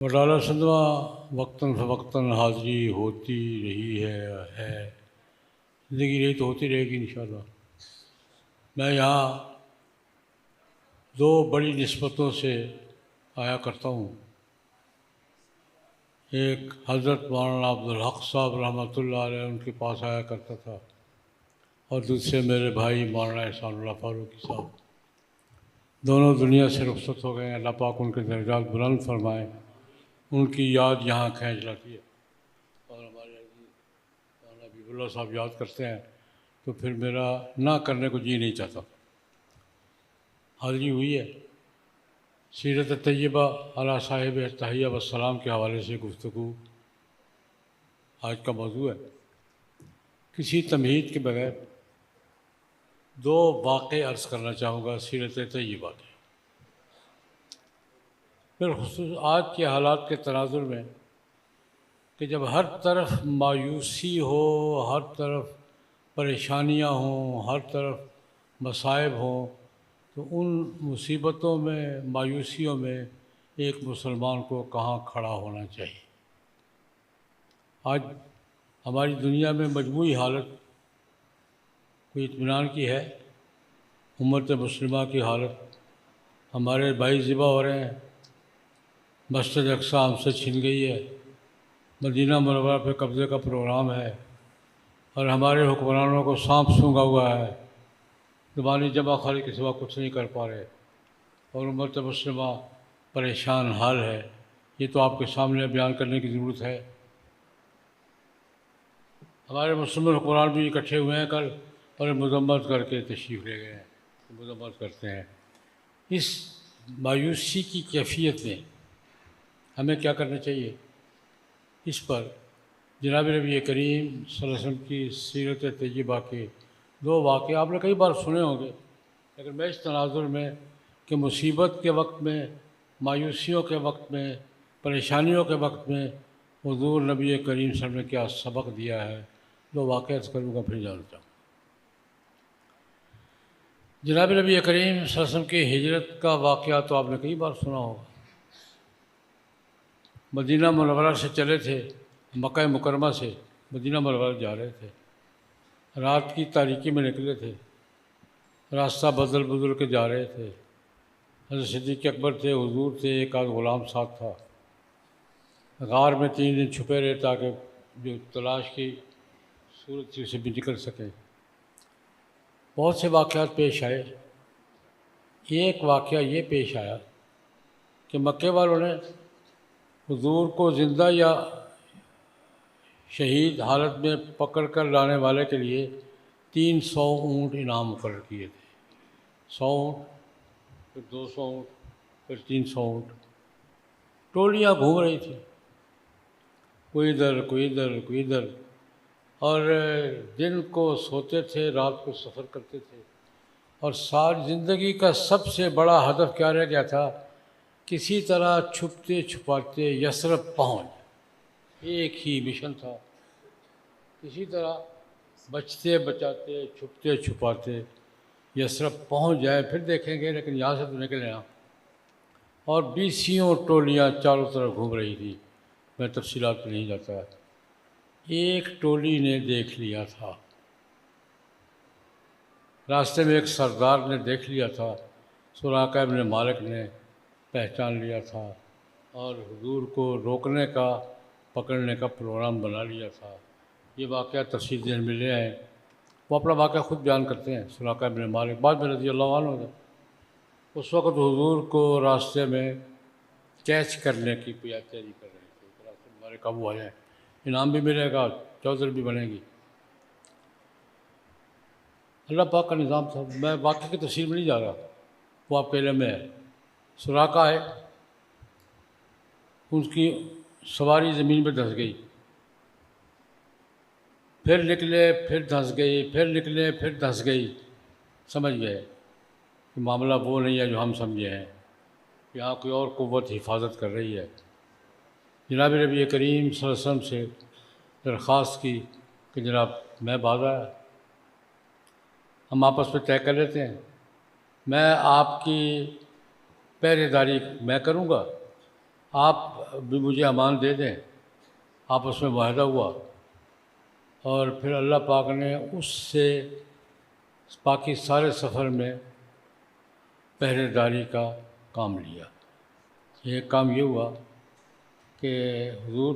وڈالہ سندھوا وقتاً فوقتاً حاضری ہوتی رہی ہے زندگی رہی تو ہوتی رہے گی انشاءاللہ۔ میں یہاں دو بڑی نسبتوں سے آیا کرتا ہوں، ایک حضرت مولانا عبدالحق صاحب رحمۃ اللہ علیہ ان کے پاس آیا کرتا تھا، اور دوسرے میرے بھائی مولانا احسان اللہ فاروقی صاحب۔ دونوں دنیا سے رخصت ہو گئے ہیں، اللہ پاک ان کے درجات بلند فرمائیں۔ ان کی یاد یہاں کھینچ لاتی ہے، اور ہمارے عزیز مولانا حبیب اللہ صاحب یاد کرتے ہیں تو پھر میرا نہ کرنے کو جی نہیں چاہتا۔ حاضری ہوئی ہے، سیرت طیبہ علی صاحب تحیہ والسلام کے حوالے سے گفتگو آج کا موضوع ہے۔ کسی تمہید کے بغیر دو واقعے عرض کرنا چاہوں گا سیرت طیبہ کے، بالخصوص آج کے حالات کے تناظر میں، کہ جب ہر طرف مایوسی ہو، ہر طرف پریشانیاں ہوں، ہر طرف مصائب ہوں، تو ان مصیبتوں میں، مایوسیوں میں ایک مسلمان کو کہاں کھڑا ہونا چاہیے۔ آج ہماری دنیا میں مجموعی حالت کوئی اطمینان کی ہے۔ امت مسلمہ کی حالت، ہمارے بھائی ذبح ہو رہے ہیں، مسجد اقصیٰ ہم سے چھن گئی ہے، مدینہ منورہ پہ قبضے کا پروگرام ہے، اور ہمارے حکمرانوں کو سانپ سونگھا ہوا ہے، زبانی جمع خالی کے سوا کچھ نہیں کر پا رہے، اور امت مسلمہ پریشان حال ہے۔ یہ تو آپ کے سامنے بیان کرنے کی ضرورت ہے۔ ہمارے مسلمان حکمران بھی اکٹھے ہوئے ہیں کل، اور مذمت کر کے تشریف لے گئے ہیں، مذمت کرتے ہیں۔ اس مایوسی کی کیفیت میں ہمیں کیا کرنا چاہیے؟ اس پر جناب نبی کریم صلی اللہ علیہ وسلم کی سیرت طیبہ کے دو واقعے آپ نے کئی بار سنے ہوں گے، لیکن میں اس تناظر میں کہ مصیبت کے وقت میں، مایوسیوں کے وقت میں، پریشانیوں کے وقت میں حضور نبی کریم صلی اللہ علیہ وسلم نے کیا سبق دیا ہے، دو واقعہ کروں گا، پھر جانتا ہوں۔ جناب نبی کریم صلی اللہ علیہ وسلم کی ہجرت کا واقعہ تو آپ نے کئی بار سنا ہوگا۔ مدینہ منورہ سے چلے تھے، مکہ مکرمہ سے مدینہ منورہ جا رہے تھے، رات کی تاریکی میں نکلے تھے، راستہ بدل بدل کے جا رہے تھے۔ حضرت صدیق اکبر تھے، حضور تھے، ایک آدھ غلام ساتھ تھا۔ غار میں 3 دن چھپے رہے تاکہ جو تلاش کی صورت تھی اسے بھی نکل سکیں۔ بہت سے واقعات پیش آئے۔ ایک واقعہ یہ پیش آیا کہ مکے والوں نے حضور کو زندہ یا شہید حالت میں پکڑ کر لانے والے کے لیے 300 اونٹ انعام مقرر کیے تھے۔ 100 اونٹ، پھر 200 اونٹ، پھر 300 اونٹ۔ ٹولیاں گھوم رہی تھیں، کوئی ادھر کوئی ادھر کوئی ادھر، اور دن کو سوتے تھے، رات کو سفر کرتے تھے، اور ساری زندگی کا سب سے بڑا ہدف کیا رہ گیا تھا؟ کسی طرح چھپتے چھپاتے یثرب پہنچ، ایک ہی مشن تھا، کسی طرح بچتے بچاتے، چھپتے چھپاتے یثرب پہنچ جائے، پھر دیکھیں گے، لیکن یہاں سے تو نکلے نا۔ اور 20 ٹولیاں چاروں طرف گھوم رہی تھی، میں تفصیلات پہ نہیں جاتا۔ ایک ٹولی نے دیکھ لیا تھا، راستے میں ایک سردار نے دیکھ لیا تھا، سراقہ ابن مالک نے پہچان لیا تھا، اور حضور کو روکنے کا، پکڑنے کا پروگرام بنا لیا تھا۔ یہ واقعہ تفصیل ذہن میں لے آئے، وہ اپنا واقعہ خود بیان کرتے ہیں۔ سراقہ ابن مالک بعد میں رضی اللہ عنہ تھا، اس وقت حضور کو راستے میں کیچ کرنے کی تیاری کر رہے تھے، راستے میں ہمارے قابو آ جائیں، انعام بھی ملے گا، چودھری بھی بنے گی۔ اللہ پاک کا نظام تھا۔ میں واقعے کی تفصیل میں نہیں جا رہا، وہ آپ کے علم میں ہے۔ سراقہ ہے، ان کی سواری زمین پہ دھنس گئی، پھر نکلے، پھر دھنس گئی، پھر نکلے، پھر دھنس گئی۔ سمجھ گئے کہ معاملہ وہ نہیں ہے جو ہم سمجھے ہیں، یہاں کوئی اور قوت حفاظت کر رہی ہے۔ جناب نبی کریم صلی اللہ علیہ وسلم سے درخواست کی کہ جناب میں باز آیا، ہم آپس میں طے کر لیتے ہیں، میں آپ کی پہرے داری میں کروں گا، آپ بھی مجھے امان دے دیں. آپس میں معاہدہ ہوا اور پھر اللہ پاک نے اس سے باقی سارے سفر میں پہرے داری کا کام لیا. ایک کام یہ ہوا کہ حضور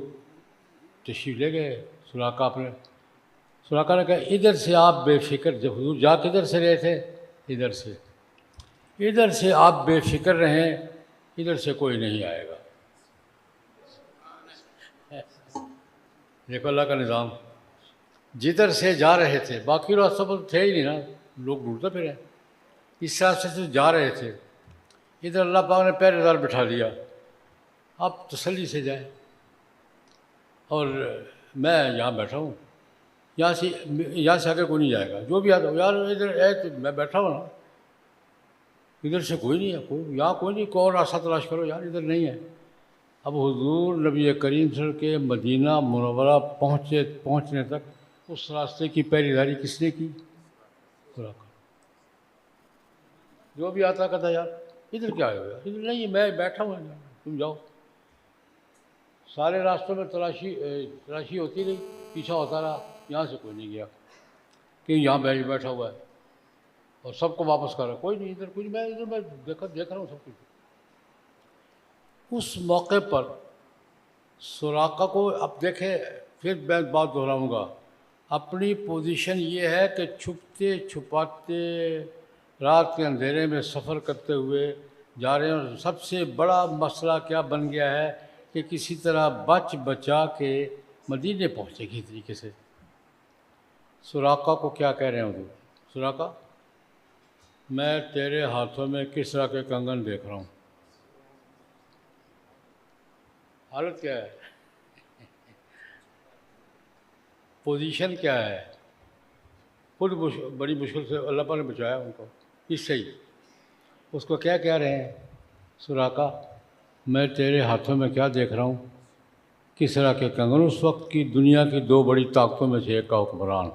تشریف لے گئے. سراقہ نے کہا ادھر سے آپ بے فکر، جب حضور جا کدھر سے رہے تھے؟ ادھر سے آپ بے فکر رہیں، ادھر سے کوئی نہیں آئے گا. دیکھو اللہ کا نظام. جدھر سے جا رہے تھے، باقی راستہ پر تھے ہی نہیں نا، لوگ ڈھونڈتے پھرے. اس راستے سے جا رہے تھے، ادھر اللہ پاک نے پہرے دار بٹھا دیا، آپ تسلی سے جائیں. اور میں یہاں بیٹھا ہوں، یہاں سے آگے کوئی نہیں جائے گا. جو بھی آتا ہو یار ادھر ہے تو میں بیٹھا ہوں نا، ادھر سے کوئی نہیں ہے، یہاں کوئی نہیں، کوئی اور راستہ تلاش کرو یار، ادھر نہیں ہے. اب حضور نبی کریم صلی اللہ علیہ وسلم کے مدینہ منورہ پہنچنے تک اس راستے کی پہری داری کس نے کی؟ جو بھی آتا کہتا یار ادھر کیا ہے، ادھر نہیں، میں بیٹھا ہوں، تم جاؤ. سارے راستوں میں تلاشی ہوتی رہی، پیچھا ہوتا رہا، یہاں سے کوئی نہیں گیا کہ یہاں بیٹھا ہوا ہے اور سب کو واپس کر رہا. کوئی نہیں ادھر، کچھ میں دیکھ رہا ہوں سب کچھ. اس موقع پر سراقہ کو، اب دیکھیں پھر میں بات دہراؤں گا، اپنی پوزیشن یہ ہے کہ چھپتے چھپاتے رات کے اندھیرے میں سفر کرتے ہوئے جا رہے ہیں. اور سب سے بڑا مسئلہ کیا بن گیا ہے کہ کسی طرح بچا کے مدینے پہنچے کسی طریقے سے. سراقہ کو کیا کہہ رہے ہیں حضور؟ سراقہ میں تیرے ہاتھوں میں کس طرح کے کنگن دیکھ رہا ہوں. حالت کیا ہے، پوزیشن کیا ہے. خود بڑی مشکل سے اللہ پاک نے بچایا ان کو. اس سے ہی اس کو کیا کہہ رہے ہیں؟ سراقہ میں تیرے ہاتھوں میں کیا دیکھ رہا ہوں؟ کس طرح کے کنگن. اس وقت کی دنیا کی دو بڑی طاقتوں میں سے ایک کا حکمران.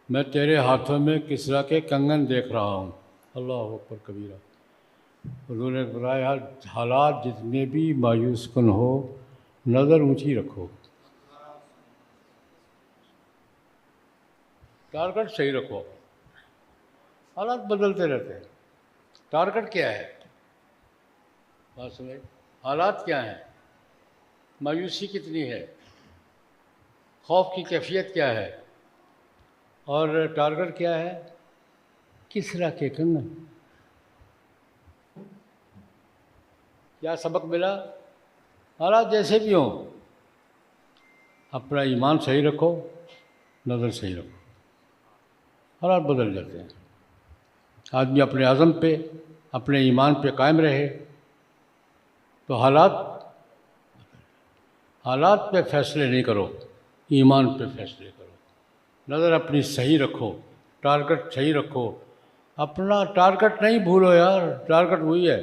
میں تیرے ہاتھوں میں کس طرح کے کنگن دیکھ رہا ہوں. اللہ اکبر کبیرہ. حضور نے بتایا حالات جتنے بھی مایوس کن ہو، نظر اونچی رکھو، ٹارگٹ صحیح رکھو. حالات بدلتے رہتے ہیں، ٹارگٹ کیا ہے؟ بات سمجھ، حالات کیا ہیں، مایوسی کتنی ہے، خوف کی کیفیت کیا ہے، اور ٹارگٹ کیا ہے؟ کس طرح کے کنگن. کیا سبق ملا؟ حالات جیسے بھی ہوں اپنا ایمان صحیح رکھو، نظر صحیح رکھو. حالات بدل جاتے ہیں. آدمی اپنے عزم پہ، اپنے ایمان پہ قائم رہے تو حالات پہ فیصلے نہیں کرو، ایمان پہ فیصلے کرو. نظر اپنی صحیح رکھو، ٹارگٹ صحیح رکھو. اپنا ٹارگٹ نہیں بھولو یار، ٹارگٹ وہی ہے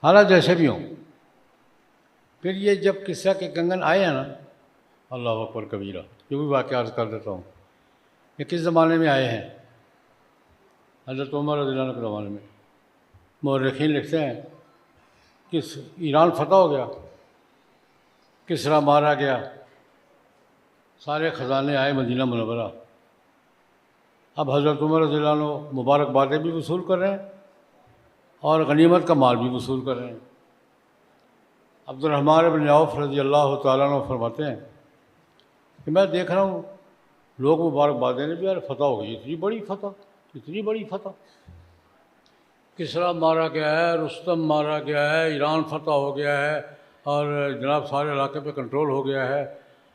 حالات جیسے بھی ہوں. پھر یہ جب قصہ کے کنگن آئے ہیں نا، اللہ اکبر کبیرہ، جو بھی واقعہ عرض کر دیتا ہوں، یہ کس زمانے میں آئے ہیں؟ حضرت عمر رضی اللہ عنہ کے زمانے میں. مورخین لکھتے ہیں کہ ایران فتح ہو گیا، کسریٰ مارا گیا، سارے خزانے آئے مدینہ منورہ. اب حضرت عمر رضی اللہ عنہ مبارکبادیں بھی وصول کر رہے ہیں اور غنیمت کا مال بھی وصول کر رہے ہیں. عبد الرحمن بن عوف رضی اللہ تعالیٰ عنہ فرماتے ہیں کہ میں دیکھ رہا ہوں لوگ مبارکبادیں بھی یار فتح ہو گئی، اتنی بڑی فتح. کسریٰ مارا گیا ہے، رستم مارا گیا ہے، ایران فتح ہو گیا ہے اور جناب سارے علاقے پہ کنٹرول ہو گیا ہے.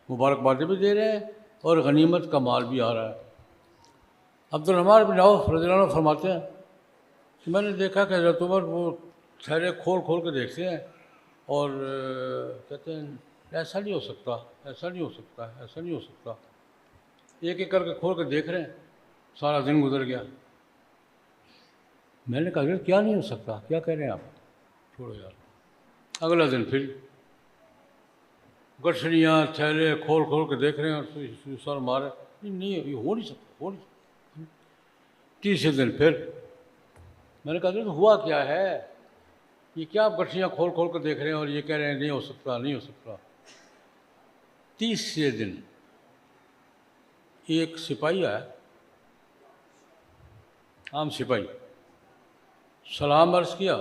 مبارکبادیں بھی دے رہے ہیں اور غنیمت کا مال بھی آ رہا ہے. عبد الرحمن بن عوف رضی اللہ عنہ فرماتے ہیں کہ میں نے دیکھا کہ حضرت عمر وہ تھیلے کھول کے دیکھتے ہیں اور کہتے ہیں ایسا نہیں ہو سکتا، ایسا نہیں ہو سکتا، ایسا نہیں ہو سکتا. ایک ایک کر کے کھول کے دیکھ رہے ہیں. سارا دن گزر گیا. میں نے کہا کیا نہیں ہو سکتا، کیا کہہ رہے ہیں آپ، چھوڑو یار. اگلا دن پھر گٹھڑیاں تھیلے کھول کے دیکھ رہے ہیں اور سر مارے، نہیں یہ ہو نہیں سکتا. تیسرے دن پھر میں نے کہا ہوا کیا ہے؟ یہ کیا آپ گٹھیاں کھول کھول کر دیکھ رہے ہیں اور یہ کہہ رہے ہیں نہیں ہو سکتا نہیں ہو سکتا۔ تیسرے دن ایک سپاہی آیا، عام سپاہی، سلام عرض کیا،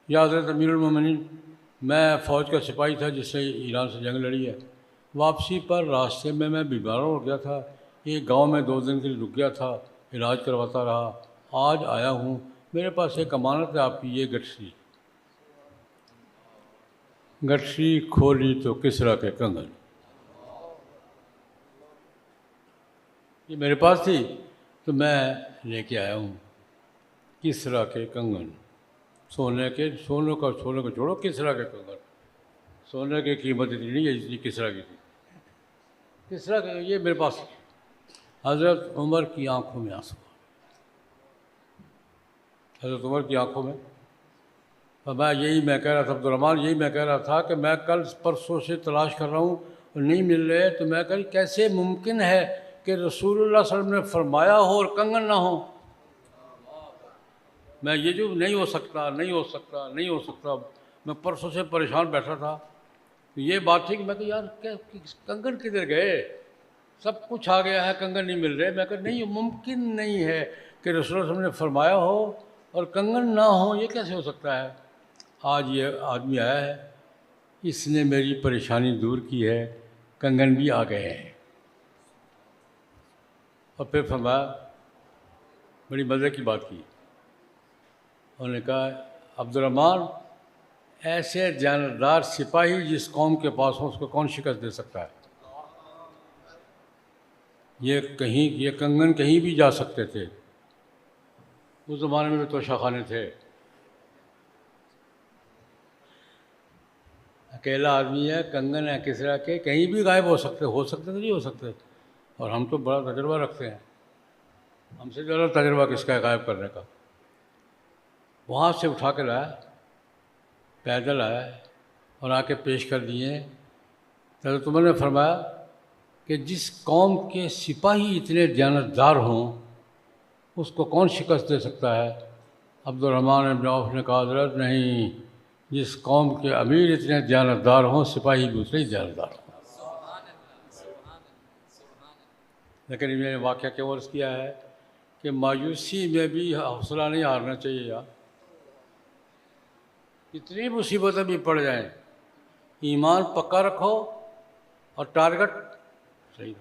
یا حضرت امیر المومنین، میں فوج کا سپاہی تھا جس سے ایران سے جنگ لڑی ہے، واپسی پر راستے میں بیمار ہو گیا تھا، ایک گاؤں میں 2 دن کے لیے رک گیا تھا، علاج کرواتا رہا، آج آیا ہوں، میرے پاس ایک امانت ہے آپ کی، یہ گٹھی۔ گٹھی کھولی تو کسریٰ کے کنگن، یہ میرے پاس تھی تو میں لے کے آیا ہوں کسریٰ کے کنگن، سونے کو چھوڑو، کسریٰ کے کنگن، سونے کی قیمت اتنی نہیں ہے جتنی کسریٰ کی تھی، کسریٰ کے یہ میرے پاس۔ حضرت عمر کی آنکھوں میں آنسو، حضرت عمر کی آنکھوں میں، اور میں کہہ رہا تھا عبدالرحمٰن، یہی میں کہہ رہا تھا کہ میں کل پرسوں سے تلاش کر رہا ہوں اور نہیں مل رہے، تو میں کہا کیسے ممکن ہے کہ رسول اللہ صلی اللہ علیہ وسلم نے فرمایا ہو اور کنگن نہ ہو؟ میں یہ جو نہیں ہو سکتا نہیں ہو سکتا نہیں ہو سکتا، میں پرسوں سے پریشان بیٹھا تھا، تو یہ بات تھی کہ میں کہ یار کنگن کدھر گئے، سب کچھ آ گیا ہے، کنگن نہیں مل رہے۔ میں کہ نہیں، ممکن نہیں ہے کہ رسول اللہ صلی اللہ علیہ وسلم نے فرمایا ہو اور کنگن نہ ہو، یہ کیسے ہو سکتا ہے؟ آج یہ آدمی آیا ہے، اس نے میری پریشانی دور کی ہے، کنگن بھی آ گئے ہیں۔ اور پھر فرمایا، بڑی مزے کی بات کی، انہوں نے کہا عبدالرحمٰن، ایسے جانبدار سپاہی جس قوم کے پاس ہو اس کو کون شکست دے سکتا ہے؟ یہ کنگن کہیں بھی جا سکتے تھے، اس زمانے میں توشہ خانے تھے، اکیلا آدمی ہے، کنگن ہے کسریٰ کے، کہیں بھی غائب ہو سکتے تو نہیں ہو سکتے، اور ہم تو بڑا تجربہ رکھتے ہیں، ہم سے زیادہ تجربہ کس کا ہے غائب کرنے کا۔ وہاں سے اٹھا کے لایا، پیدل آیا اور آ کے پیش کر دیے۔ حضرت عمر نے فرمایا کہ جس قوم کے سپاہی اتنے دیانتدار ہوں اس کو کون شکست دے سکتا ہے؟ عبدالرحمٰن بن عوف نے کہا حضرت نہیں، جس قوم کے امیر اتنے دیانتدار ہوں سپاہی بھی اتنے ہی دیانتدار ہوں۔ لیکن میں نے واقعہ کیوں عرض کیا ہے کہ مایوسی میں بھی حوصلہ نہیں ہارنا چاہیے یار، اتنی مصیبتیں بھی پڑ جائیں، ایمان پکا رکھو اور ٹارگٹ صحیح،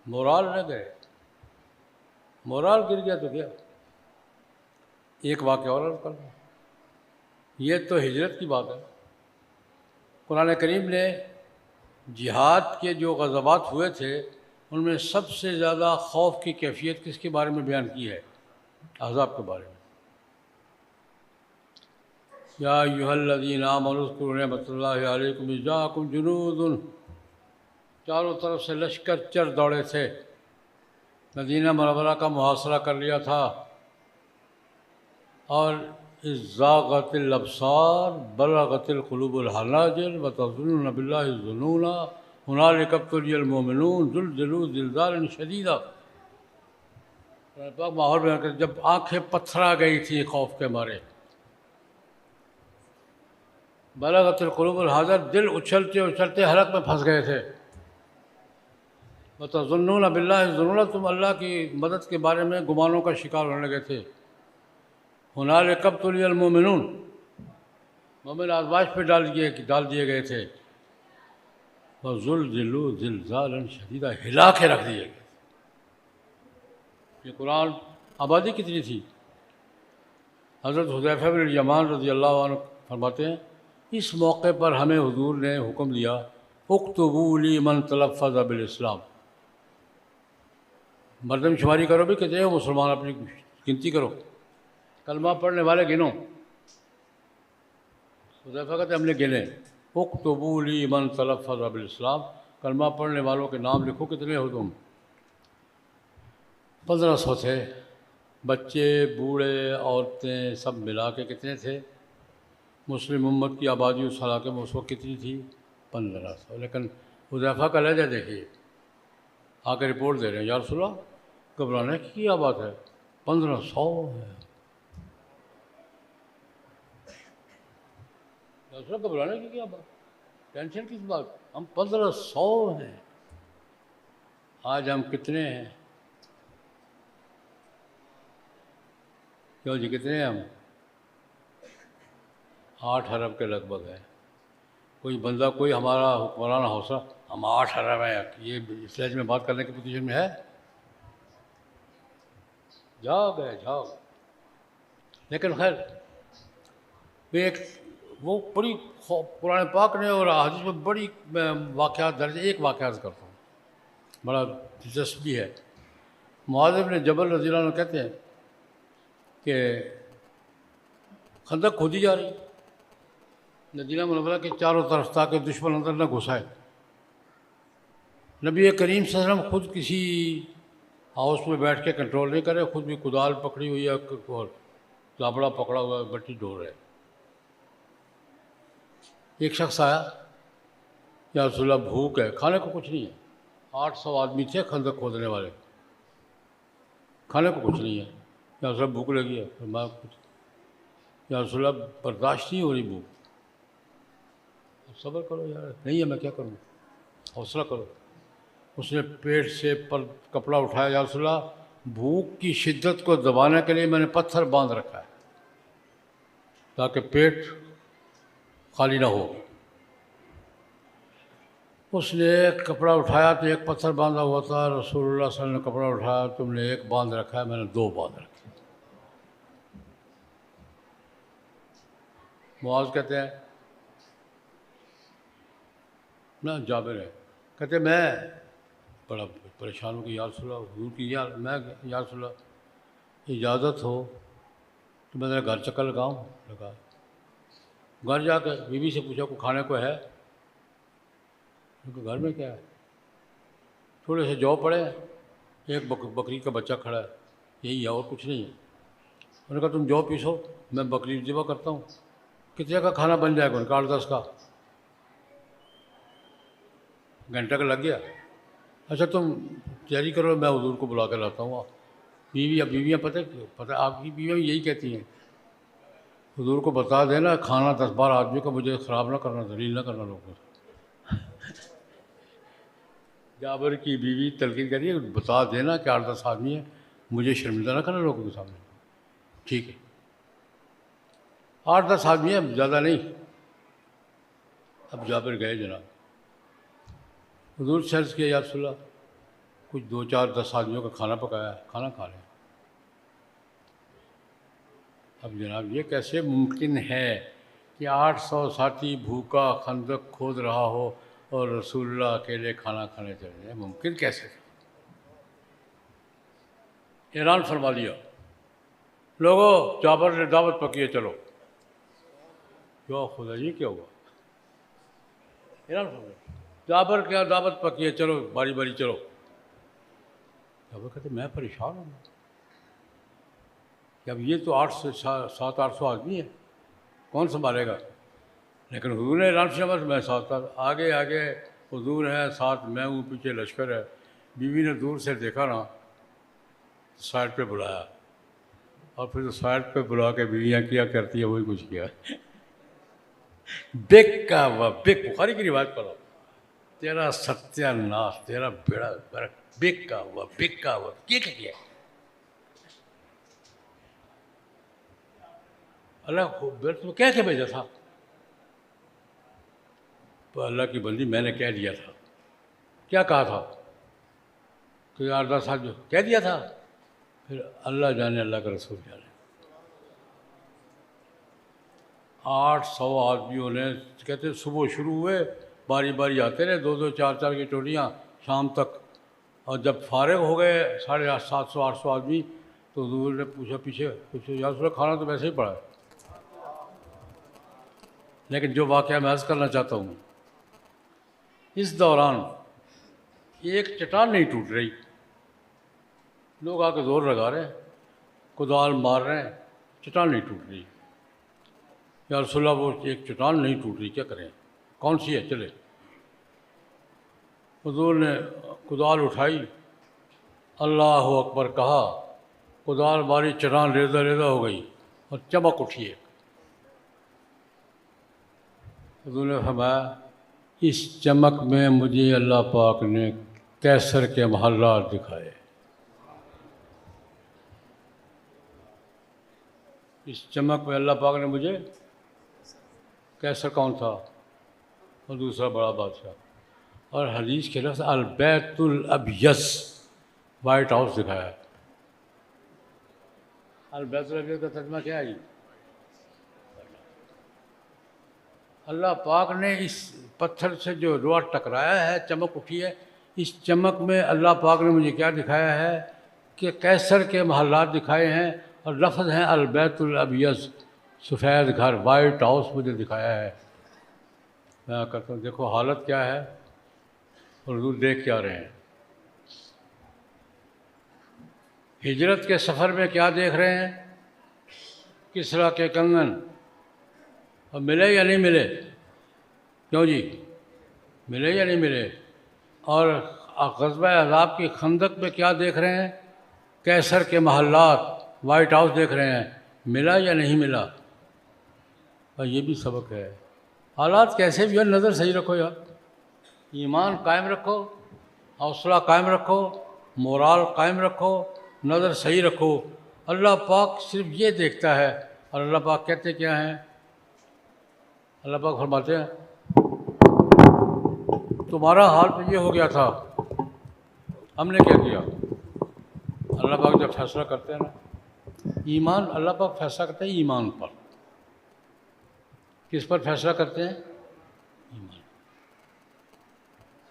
مورال نہ گئے، مورال گر گیا تو گیا۔ ایک واقعہ اور عرض کر دوں، یہ تو ہجرت کی بات ہے، قرآن کریم نے جہاد کے جو غزوات ہوئے تھے ان میں سب سے زیادہ خوف کی کیفیت کس کے بارے میں بیان کی ہے؟ احزاب کے بارے میں۔ یا ایھا الذین آمنوا اذکروا نعمت اللہ علیکم اذ جاءکم جنود، چاروں طرف سے لشکر چر دوڑے تھے، مدینہ منورہ کا محاصرہ کر لیا تھا، اور اذ زاغت الابصار بلغت القلوب الحناجر وتظنون باللہ الظنون ہنالک ابتلی المؤمنون زلزلوا زلزالا شدیدا۔ پاک ماحول بیان کر، جب آنکھیں پتھرا گئی تھیں خوف کے مارے، بلغت القلوب الحناجر، دل اچھلتے اچھلتے حلق میں پھنس گئے تھے، وتظنون باللہ الظنون، تم اللہ کی مدد کے بارے میں گمانوں کا شکار ہونے لگے تھے، ہنالک ابتلی المؤمنون، مومن آزمائش پہ ڈال دیے گئے تھے، وزلزلوا زلزالا شدیدا، ہلا کے رکھ دیے گئے۔ یہ قرآن آبادی کتنی تھی؟ حضرت حذیفہ بن الیمان رضی اللہ عنہ فرماتے ہیں اس موقع پر ہمیں حضور نے حکم دیا اکتبوا لی من تلفظ بالاسلام، مردم شماری کرو بھی، کتنے ہو مسلمان، اپنی گنتی کرو، کلمہ پڑھنے والے گنو۔ حذیفہ کہتے ہم نے گنے، اکتبوا لی من تلفظ بالاسلام، کلمہ پڑھنے والوں کے نام لکھو، کتنے ہو تم؟ 1500 تھے، بچے بوڑھے عورتیں سب ملا کے کتنے تھے؟ مسلم امت کی آبادی اس علاقے میں اس وقت کتنی تھی؟ 1500۔ لیکن حذیفہ کا لہجہ دیکھیے، آ کے رپورٹ دے رہے ہیں یا رسول اللہ گھبرانے کی کیا بات ہے، 1500 ہے۔ دوسرا گھبرانے کی کیا بات، ٹینشن کس بات، ہم 1500 ہیں، آج ہم کتنے ہیں؟ کیوں جی کتنے ہیں ہم؟ 8 ارب کے لگ بھگ ہے. کوئی بندہ کوئی ہمارا حکمران حوصلہ ہم 8 ارب ہیں، یہ اس لہجے میں بات کرنے کی پوزیشن میں ہے؟ جاؤ گئے جاؤ. لیکن خیر ایک وہ بڑی قرآن پاک نے اور حدیث میں بڑی واقعات درج، ایک واقعات کرتا ہوں بڑا دلچسپ بھی ہے. معاذ بن جبل رضی اللہ عنہ کہتے ہیں کہ خندق کھودی جا رہی مدینہ منورہ کے چاروں طرف تاکہ دشمن اندر نہ گھسائے. نبی کریم صلی اللہ علیہ وسلم خود کسی ہاؤس میں بیٹھ کے کنٹرول نہیں کرے، خود بھی کدال پکڑی ہوئی ہے اور لابڑا پکڑا ہوا ہے، بٹی ڈھو رہے. ایک شخص آیا، یا رسول اللہ بھوک ہے، کھانے کو کچھ نہیں ہے. 800 آدمی تھے خندق کھودنے والے، کھانے کو کچھ نہیں ہے. یا رسول اللہ بھوک لگی ہے، فرمایا کچھ. یا رسول اللہ برداشت نہیں ہو رہی بھوک. صبر کرو یار، نہیں ہے میں کیا کروں، حوصلہ کرو. اس نے پیٹ سے پر کپڑا اٹھایا، یا رسول اللہ بھوک کی شدت کو دبانے کے لیے میں نے پتھر باندھ رکھا ہے تاکہ پیٹ خالی نہ ہو. اس نے ایک کپڑا اٹھایا تو ایک پتھر باندھا ہوا تھا. رسول اللہ صلی اللہ علیہ وسلم نے کپڑا اٹھایا، تم نے ایک باندھ رکھا ہے، میں نے 2 باندھ رکھے. معاذ کہتے ہیں نا، جابر ہے کہتے ہیں میں بڑا پریشان ہوں کہ یا رسول اللہ حضور کی یا رسول اللہ اجازت ہو تو میں نے گھر چکر لگاؤں. لگا گھر جا کے بیوی سے پوچھا کوئی کھانے کو ہے؟ گھر میں کیا ہے؟ تھوڑے سے جو پڑے ہیں، ایک بکری کا بچہ کھڑا ہے، یہی ہے اور کچھ نہیں ہے. انہوں نے کہا تم جو پیسو میں بکری ذبح کرتا ہوں. کتنے کا کھانا بن جائے گا؟ ان کا 8-10 کا. گھنٹہ کا لگ گیا. اچھا تم تیاری کرو، میں حضور کو بلا کے لاتا ہوں. بیویاں پتہ آپ کی بیویاں یہی کہتی ہیں، حضور کو بتا دینا کھانا 10-12 آدمی کا مجھے خراب نہ کرنا، ذلیل نہ کرنا لوگوں کو. جابر کی بیوی تلقین کر رہی ہے بتا دینا کہ 8-10 آدمی ہیں، مجھے شرمندہ نہ کرنا لوگوں کے سامنے. ٹھیک ہے 8-10 آدمی ہیں، زیادہ نہیں. اب جابر گئے جناب، حضور سے عرض کیا یا رسول اللہ کچھ 2-4-10 آدمیوں کا کھانا پکایا ہے، کھانا کھا لیں. اب جناب یہ کیسے ممکن ہے کہ 800 ساتھی بھوکا خندق کھود رہا ہو اور رسول اللہ اکیلے کھانا کھانے چلے جائیں؟ ممکن کیسے؟ اعلان فرما دیا، لوگوں جابر نے دعوت پکی ہے چلو. کیا خدا جی کیا ہوا؟ اعلان فرما جابر کیا دعوت پکی ہے چلو باری باری چلو. جابر کہتے میں پریشان ہوں کہ اب یہ تو 700-800 آدمی ہے، کون سنبھالے گا؟ لیکن حضور نے اعلان فرمایا میں ساتھ آگے آگے حضور ہے، ساتھ میں ہوں، پیچھے لشکر ہے. بیوی نے دور سے دیکھا نا، سائڈ پہ بلایا، اور پھر سائڈ پہ بلا کے بیویاں کیا کرتی ہے وہی کچھ کیا. بیکا ہوا بخاری کی روایت پڑھو، تیرا ستیہ ناش، تیرا بیڑا غرق، بیکا ہوا یہ کیا؟ اللہ تو کہہ کے بھیجا تھا. تو اللہ کی بندی میں نے کہہ دیا تھا. کیا کہا تھا کہ 8-10 سال جو کہہ دیا تھا، پھر اللہ جانے اللہ کا رسول جانے. 800 آدمیوں نے کہتے صبح شروع ہوئے، باری باری آتے رہے، 2-2 4-4 کی ٹولیاں شام تک. اور جب فارغ ہو گئے 750-800 آدمی تو حضور نے پوچھا پیچھے یا رسول اللہ کھانا تو ویسے ہی پڑا ہے. لیکن جو واقعہ میں عرض کرنا چاہتا ہوں، اس دوران ایک چٹان نہیں ٹوٹ رہی، لوگ آ کے زور لگا رہے ہیں، کدال مار رہے ہیں، چٹان نہیں ٹوٹ رہی. یا رسول اللہ وہ ایک چٹان نہیں ٹوٹ رہی، کیا کریں؟ کون سی ہے؟ چلے. حضور نے کدال اٹھائی، اللہ اکبر کہا، کدال ماری، چٹان ریزہ ریزہ ہو گئی اور چمک اٹھی ہے. حضور نے فرمایا اس چمک میں مجھے اللہ پاک نے کیسر کے محلات دکھائے. اس چمک میں اللہ پاک نے مجھے کیسر کون تھا اور دوسرا بڑا بادشاہ, اور حدیث کے لفظ البیت الابیض وائٹ ہاؤس دکھایا. البیت الابیض کا ترجمہ کیا ہے جی؟ اللہ پاک نے اس پتھر سے جو لوہا ٹکرایا ہے, چمک اٹھی ہے, اس چمک میں اللہ پاک نے مجھے کیا دکھایا ہے کہ کیسر کے محلات دکھائے ہیں, اور لفظ ہیں البیت الابیض, سفید گھر, وائٹ ہاؤس مجھے دکھایا ہے. میں کہتا ہوں دیکھو حالت کیا ہے اور حضور دیکھ کیا رہے ہیں. ہجرت کے سفر میں کیا دیکھ رہے ہیں؟ کسریٰ کے کنگن, اور ملے یا نہیں ملے؟ کیوں جی ملے یا نہیں ملے؟ اور غزوہ احزاب کی خندق میں کیا دیکھ رہے ہیں؟ کیسر کے محلات, وائٹ ہاؤس دیکھ رہے ہیں. ملا یا نہیں ملا؟ اور یہ بھی سبق ہے. حالات کیسے بھی ہو, نظر صحیح رکھو یار, ایمان قائم رکھو, حوصلہ قائم رکھو, مورال قائم رکھو, نظر صحیح رکھو. اللہ پاک صرف یہ دیکھتا ہے. اور اللہ پاک کہتے کیا ہیں؟ اللہ پاک فرماتے ہیں تمہارا حال تو یہ ہو گیا تھا, ہم نے کیا کیا؟ اللہ پاک جب فیصلہ کرتے ہیں نا, ایمان, اللہ پاک فیصلہ کرتے ہیں ایمان پر. کس پر فیصلہ کرتے ہیں؟ ایمان.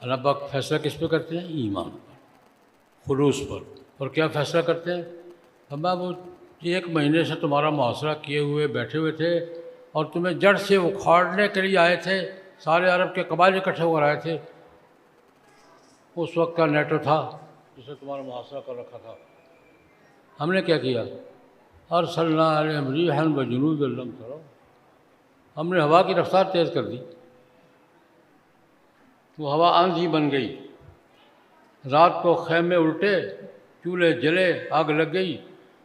اللہ پاک فیصلہ کس پہ کرتے ہیں؟ ایمان پر, خلوص پر. اور کیا فیصلہ کرتے ہیں؟ ہم وہ 1 مہینے سے تمہارا محاصرہ کیے ہوئے بیٹھے ہوئے تھے, اور تمہیں جڑ سے اکھاڑنے کے لیے آئے تھے. سارے عرب کے قبائل اکٹھے ہو کر آئے تھے. اس وقت کا نیٹو تھا جسے تمہارا محاصرہ کر رکھا تھا. ہم نے کیا کیا؟ ارسلنا علیہم ریحا وجنودا لم تروا, ہم نے ہوا کی رفتار تیز کر دی. وہ ہوا آندھی بن گئی. رات کو خیمے الٹے, چولہے جلے, آگ لگ گئی.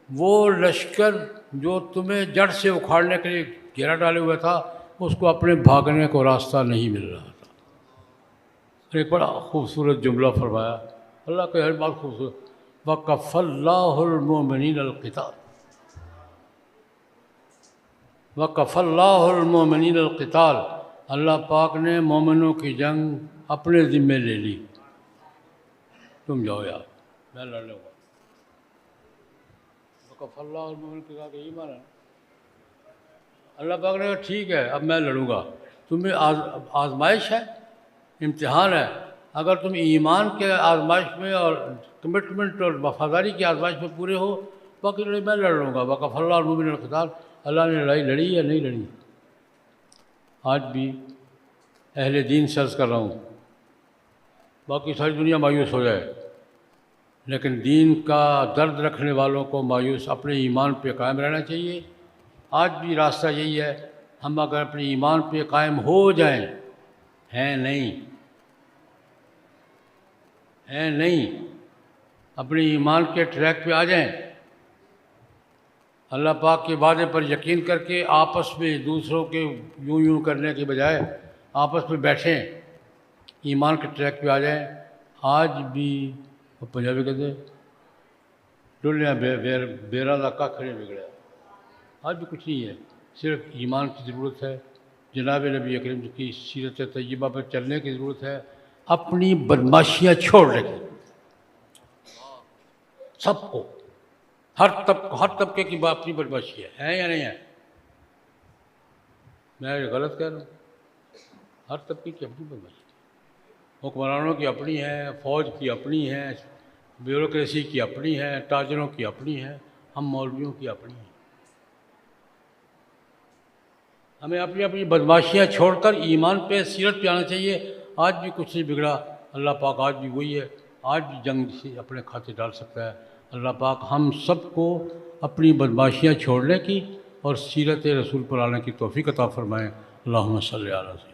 وہ لشکر جو تمہیں جڑ سے اکھاڑنے کے لیے گھیرا ڈالے ہوئے تھا, اس کو اپنے بھاگنے کو راستہ نہیں مل رہا تھا. ایک بڑا خوبصورت جملہ فرمایا اللہ کے, ہر بات خوبصورت. وَكَفَّ اللَّهُ الْمُؤْمِنِينَ الْقِتَالَ, وَكَفَّ اللَّهُ الْمُؤْمِنِينَ الْقِتَالَ, اللہ پاک نے مومنوں کی جنگ اپنے ذمے لے لی. تم جاؤ یار, میں لڑ لوں گا. وَكَفَّ اللَّهُ الْمُؤْمِنِينَ الْقِتَالَ کا ایمان ہے. اللہ پاک نے کہا ٹھیک ہے اب میں لڑوں گا. تمہیں آزمائش ہے, امتحان ہے. اگر تم ایمان کے آزمائش میں اور کمٹمنٹ اور وفاداری کی آزمائش میں پورے ہو, باقی لڑائی میں لڑ لوں گا. وَكَفَّ اللَّهُ الْمُؤْمِنِينَ الْقِتَالَ, اللہ نے لڑائی لڑی یا نہیں لڑی؟ آج بھی اہل دین سے عرض کر رہا ہوں, باقی ساری دنیا مایوس ہو جائے, لیکن دین کا درد رکھنے والوں کو مایوس اپنے ایمان پہ قائم رہنا چاہیے. آج بھی راستہ یہی ہے. ہم اگر اپنے ایمان پہ قائم ہو جائیں, ہیں نہیں, اپنے ایمان کے ٹریک پہ آ جائیں, اللہ پاک کے وعدے پر یقین کر کے آپس میں دوسروں کے یوں کرنے کے بجائے آپس میں بیٹھیں, ایمان کے ٹریک پہ آ جائیں. آج بھی پنجابی کہتے ہیں ڈولیاں بیرا دا کھ نہیں بگڑا. آج بھی کچھ نہیں ہے, صرف ایمان کی ضرورت ہے. جناب نبی اکرم کی سیرت طیبہ پر چلنے کی ضرورت ہے. اپنی بدماشیاں چھوڑنے کی, سب کو, ہر طبقے کی اپنی بدماشی ہے یا نہیں ہے؟ میں غلط کہہ رہا ہوں؟ ہر طبقے کی اپنی بدماشی ہے. حکمرانوں کی اپنی ہے, فوج کی اپنی ہے, بیوروکریسی کی اپنی ہے, تاجروں کی اپنی ہے, ہم مولویوں کی اپنی ہے. ہمیں اپنی اپنی بدماشیاں چھوڑ کر ایمان پہ, سیرت پہ آنا چاہیے. آج بھی کچھ نہیں بگڑا. اللہ پاک آج بھی وہی ہے. آج بھی جنگ سے اپنے کھاتے ڈال سکتا ہے. اللہ پاک ہم سب کو اپنی بدماشیاں چھوڑنے کی اور سیرت رسول پر آنے کی توفیق عطا فرمائیں. اللہم صلی علی سیدنا